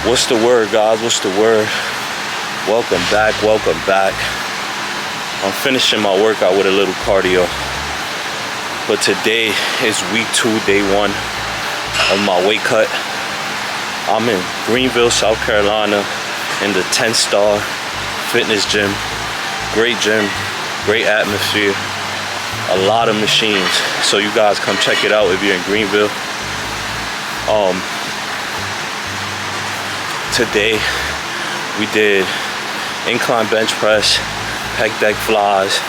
What's the word, guys? What's the word? Welcome back, welcome back. I'm finishing my workout with a little cardio. But today is week 2, day 1 of my weight cut. I'm in Greenville, South Carolina in the 10-Starr Fitness Gym. Great gym, great atmosphere, a lot of machines. So you guys come check it out if you're in Greenville. Today we did incline bench press, pec deck flies,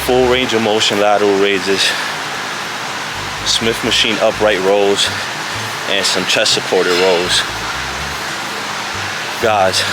full range of motion lateral raises, Smith machine upright rows, and some chest supported rows. Guys,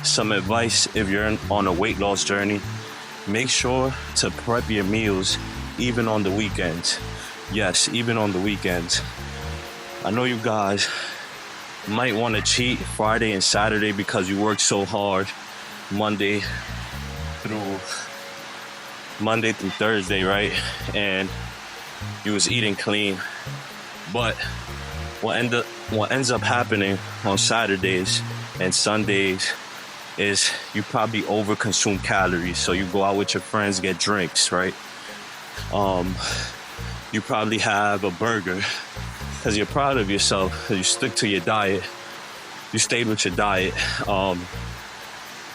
some advice if you're on a weight loss journey. Make sure to prep your meals even on the weekends. Yes, even on the weekends. I know you guys might want to cheat Friday and Saturday because you worked so hard Monday through Thursday, right? And you was eating clean. But what ends up happening on Saturdays and Sundays is you probably overconsume calories. So you go out with your friends, get drinks, right? You probably have a burger because you're proud of yourself, because you stick to your diet. You stayed with your diet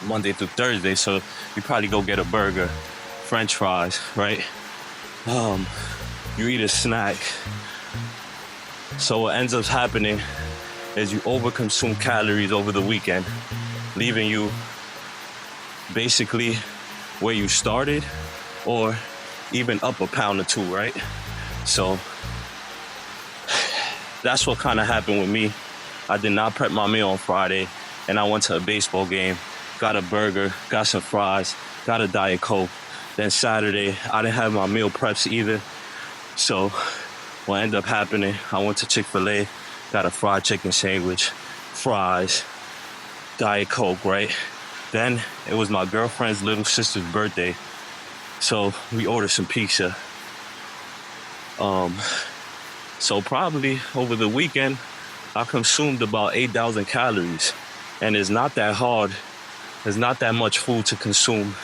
Monday through Thursday, so you probably go get a burger, French fries, right? You eat a snack. So what ends up happening is you overconsume calories over the weekend, leaving you basically where you started, or even up a pound or two, right? So that's what kind of happened with me. I did not prep my meal on Friday, and I went to a baseball game, got a burger, got some fries, got a Diet Coke. Then Saturday, I didn't have my meal preps either. So what ended up happening, I went to Chick-fil-A, got a fried chicken sandwich, fries, Diet Coke, right? Then it was my girlfriend's little sister's birthday, so we ordered some pizza. So probably over the weekend, I consumed about 8,000 calories. And it's not that hard. It's not that much food to consume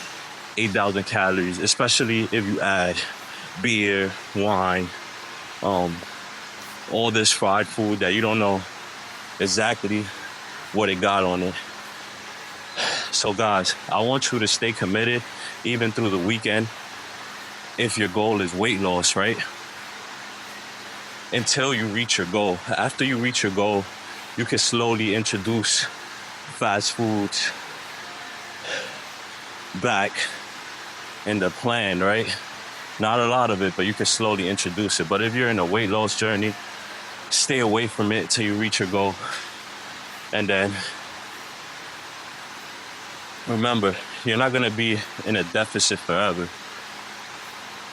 8,000 calories, especially if you add beer, wine, all this fried food that you don't know exactly what it got on it. So guys, I want you to stay committed even through the weekend if your goal is weight loss, right? Until you reach your goal. After you reach your goal, you can slowly introduce fast foods back in the plan, right? Not a lot of it, but you can slowly introduce it. But if you're in a weight loss journey, stay away from it till you reach your goal. And then remember, you're not going to be in a deficit forever.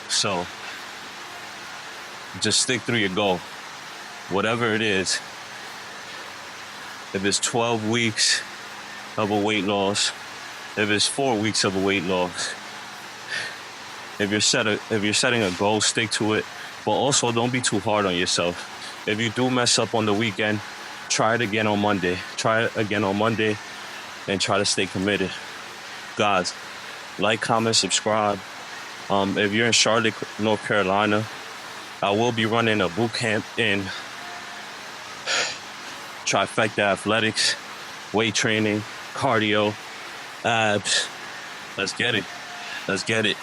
So just stick through your goal, whatever it is. If it's 12 weeks of a weight loss, if it's 4 weeks of a weight loss, if you're setting a goal, stick to it. But also don't be too hard on yourself. If you do mess up on the weekend, try it again on Monday. Try it again on Monday and try to stay committed. Guys, like, comment, subscribe. If you're in Charlotte, North Carolina, I will be running a boot camp in Trifecta Athletics, weight training, cardio, abs. Let's get it. Let's get it.